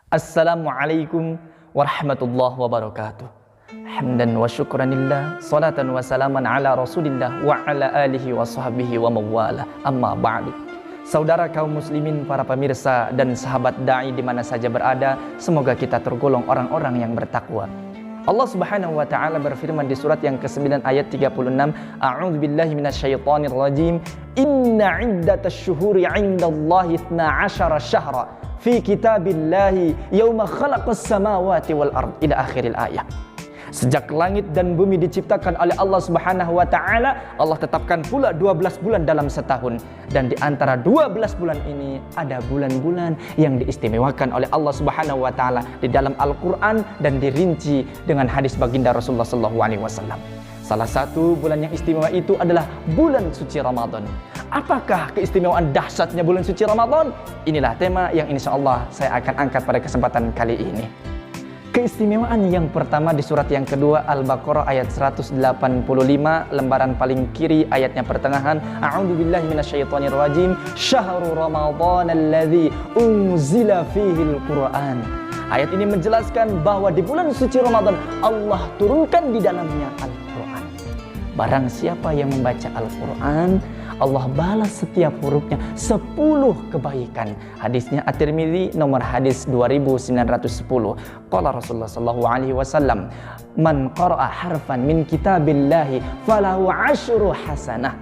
Assalamualaikum warahmatullahi wabarakatuh. Hamdan wa syukranillah, salatan wa salaman ala rasulillah wa ala alihi wa sahbihi wa mawala. Amma ba'du. Saudara kaum muslimin, para pemirsa dan sahabat da'i di mana saja berada, semoga kita tergolong orang-orang yang bertakwa. Allah Subhanahu wa taala berfirman di surat yang ke-9 ayat 36, A'udzubillahi minasyaitonir rajim. Inna 'iddatasy syuhuri 'indallahi 12 syahra fi kitabillahi yauma khalaqas samawati wal ard, ila akhiril ayat. Sejak langit dan bumi diciptakan oleh Allah Subhanahu wa taala, Allah tetapkan pula 12 bulan dalam setahun, dan di antara 12 bulan ini ada bulan-bulan yang diistimewakan oleh Allah Subhanahu wa taala di dalam Al-Qur'an dan dirinci dengan hadis baginda Rasulullah sallallahu alaihi wasallam. Salah satu bulan yang istimewa itu adalah bulan suci Ramadan. Apakah keistimewaan dahsyatnya bulan suci Ramadan? Inilah tema yang insyaallah saya akan angkat pada kesempatan kali ini. Keistimewaan yang pertama di surat yang kedua Al-Baqarah ayat 185, lembaran paling kiri ayatnya pertengahan. A'udzubillahi minasyaitonir rajim. Syahrul Ramadan alladzi unzila fihil Qur'an. Ayat ini menjelaskan bahwa di bulan suci Ramadan Allah turunkan di dalamnya Al-Qur'an. Barang siapa yang membaca Al-Qur'an, Allah balas setiap hurufnya 10 kebaikan. Hadisnya At-Tirmidzi nomor hadis 2910. Qala Rasulullah sallallahu alaihi wasallam, "Man qara'a harfan min kitabillahi falahu 10 hasanah."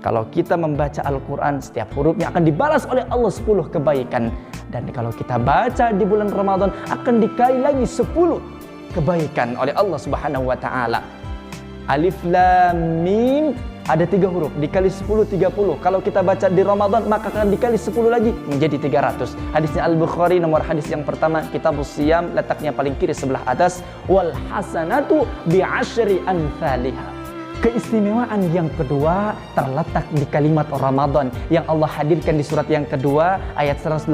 Kalau kita membaca Al-Qur'an, setiap hurufnya akan dibalas oleh Allah 10 kebaikan. Dan kalau kita baca di bulan Ramadan, akan dikali lagi 10 kebaikan oleh Allah Subhanahu wa taala. Alif Lam Mim ada 3 huruf, dikali 10 30. Kalau kita baca di Ramadan, maka akan dikali 10 lagi menjadi 300. Hadisnya Al-Bukhari nomor hadis yang pertama, Kitabus Shiyam, letaknya paling kiri sebelah atas. Wal hasanatu bi'asyri amsalihha. Keistimewaan yang kedua terletak di kalimat Ramadan yang Allah hadirkan di surat yang kedua ayat 185,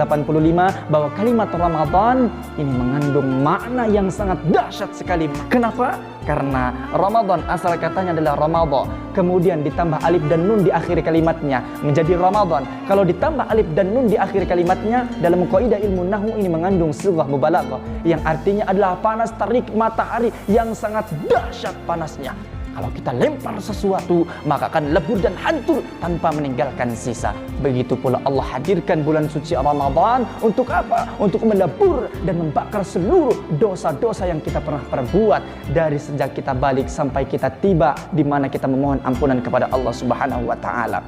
bahwa kalimat Ramadan ini mengandung makna yang sangat dahsyat sekali. Kenapa? Karena Ramadan asal katanya adalah Ramadhan, kemudian ditambah alif dan nun di akhir kalimatnya menjadi Ramadan. Kalau ditambah alif dan nun di akhir kalimatnya, dalam kaidah ilmu nahwu ini mengandung sighah mubalaghah yang artinya adalah panas terik matahari yang sangat dahsyat panasnya. Kalau kita lempar sesuatu, maka akan lebur dan hancur tanpa meninggalkan sisa. Begitu pula Allah hadirkan bulan suci Ramadan untuk apa? Untuk melebur dan membakar seluruh dosa-dosa yang kita pernah perbuat dari sejak kita balik sampai kita tiba di mana kita memohon ampunan kepada Allah Subhanahu wa taala.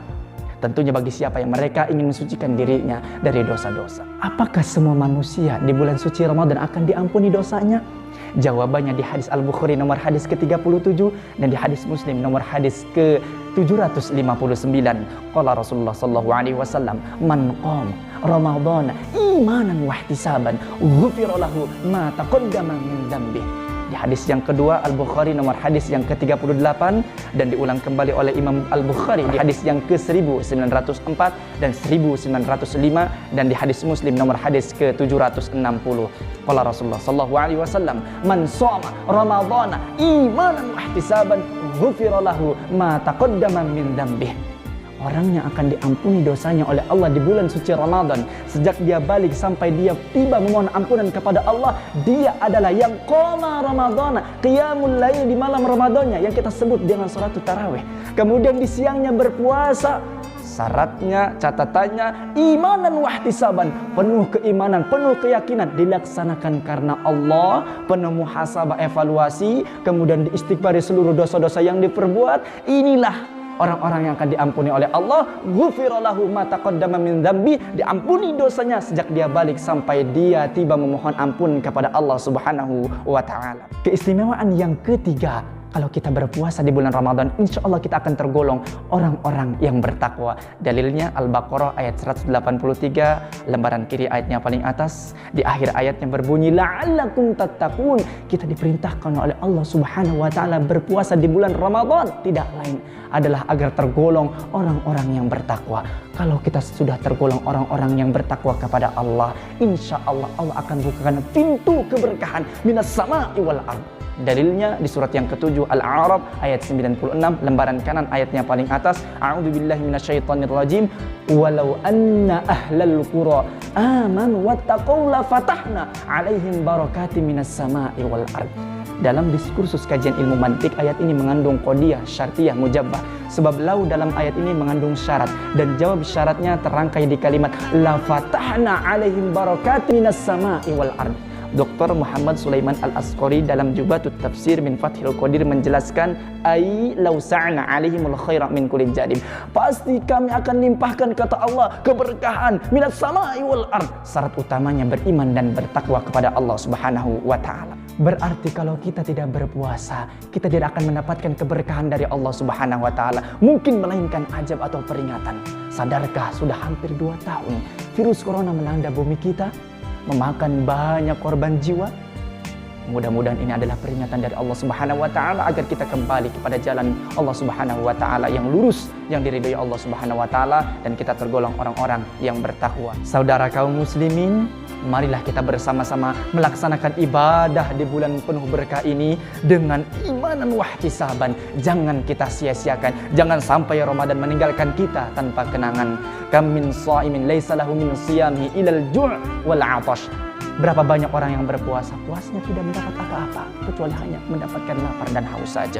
Tentunya bagi siapa yang mereka ingin mensucikan dirinya dari dosa-dosa. Apakah semua manusia di bulan suci Ramadan akan diampuni dosanya? Jawabannya di hadis Al-Bukhari nomor hadis ke-37 dan di hadis Muslim nomor hadis ke-759. Qala Rasulullah sallallahu alaihi wasallam, "Man qama Ramadhana imanan wa ihtisaban, ghufira lahu ma taqaddama min dzambi." Di hadis yang kedua Al-Bukhari nomor hadis yang ke-38 dan diulang kembali oleh Imam Al-Bukhari di hadis yang ke-1904 dan 1905 dan di hadis Muslim nomor hadis ke-760. Qala Rasulullah sallallahu alaihi wasallam, "Man shoma Ramadhana imanan wa ihtisaban, ghufira lahu ma taqaddama min dzambi." Orang yang akan diampuni dosanya oleh Allah di bulan suci Ramadan, sejak dia balik sampai dia tiba memohon ampunan kepada Allah, dia adalah yang qoma Ramadhana, qiyamul lail di malam Ramadannya yang kita sebut dengan salat tarawih. Kemudian di siangnya berpuasa. Syaratnya, catatannya, imanan wahtisaban, penuh keimanan, penuh keyakinan, dilaksanakan karena Allah, penuh muhasabah evaluasi, kemudian diistighfari seluruh dosa-dosa yang diperbuat. Inilah orang-orang yang akan diampuni oleh Allah. Ghufira lahu ma taqaddama min dzambi, diampuni dosanya sejak dia balik sampai dia tiba memohon ampun kepada Allah Subhanahu wa taala. Keistimewaan yang ketiga, kalau kita berpuasa di bulan Ramadan, insya Allah kita akan tergolong orang-orang yang bertakwa. Dalilnya Al-Baqarah ayat 183, lembaran kiri ayatnya paling atas. Di akhir ayatnya berbunyi, la'allakum tattaqun. Kita diperintahkan oleh Allah Subhanahu wa taala berpuasa di bulan Ramadan, tidak lain adalah agar tergolong orang-orang yang bertakwa. Kalau kita sudah tergolong orang-orang yang bertakwa kepada Allah, insya Allah Allah akan bukakan pintu keberkahan minas sama'i wal ardh, Dalilnya di surat yang ke-7 Al-A'raf ayat 96, lembaran kanan ayatnya paling atas. A'udzubillahi minasyaitonirrajim. Walau anna ahlal qura amanu wattaqau la fatahna 'alaihim barakatim minas sama'i wal ard. Dalam diskursus kajian ilmu mantik, ayat ini mengandung qadiyah, syartiyah, mujabbah. Sebab lau dalam ayat ini mengandung syarat, dan jawab syaratnya terangkai di kalimat la fatahna 'alaihim barakatim minas sama'i wal ard. Dr. Muhammad Sulaiman Al-Asqari dalam Jubatut Tafsir min Fathil Qadir menjelaskan ai law sa'na 'alaihimul khaira min kulli janib. Pasti kami akan limpahkan, kata Allah, keberkahan minas sama'i wal ard. Syarat utamanya beriman dan bertakwa kepada Allah Subhanahu wa taala. Berarti kalau kita tidak berpuasa, kita tidak akan mendapatkan keberkahan dari Allah Subhanahu wa taala. Mungkin melainkan ajab atau peringatan. Sadarkah sudah hampir 2 tahun virus corona melanda bumi kita, memakan banyak korban jiwa? Mudah-mudahan ini adalah peringatan dari Allah Subhanahu wa taala agar kita kembali kepada jalan Allah Subhanahu wa taala yang lurus, yang diridhai Allah Subhanahu wa taala, dan kita tergolong orang-orang yang bertakwa. Saudara kaum muslimin, marilah kita bersama-sama melaksanakan ibadah di bulan penuh berkah ini dengan imanan wahtisaban. Jangan kita sia-siakan. Jangan sampai Ramadan meninggalkan kita tanpa kenangan. Kam min shaimin laisa lahu min siyamihi ilal ju' wal 'atash. Berapa banyak orang yang berpuasa, puasanya tidak mendapat apa-apa kecuali hanya mendapatkan lapar dan haus saja.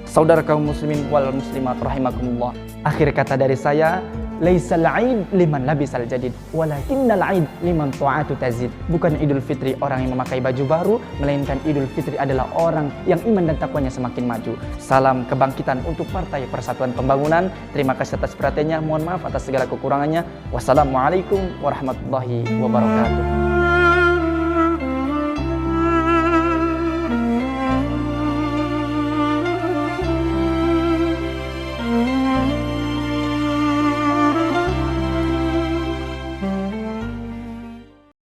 Saudara kaum muslimin wal muslimat rahimakumullah. Akhir kata dari saya, laisal 'aid liman labisal jadid, walakinnal 'aid liman ta'atu tazid. Bukan Idul Fitri orang yang memakai baju baru, melainkan Idul Fitri adalah orang yang iman dan takwanya semakin maju. Salam kebangkitan untuk Partai Persatuan Pembangunan. Terima kasih atas perhatiannya. Mohon maaf atas segala kekurangannya. Wassalamualaikum warahmatullahi wabarakatuh.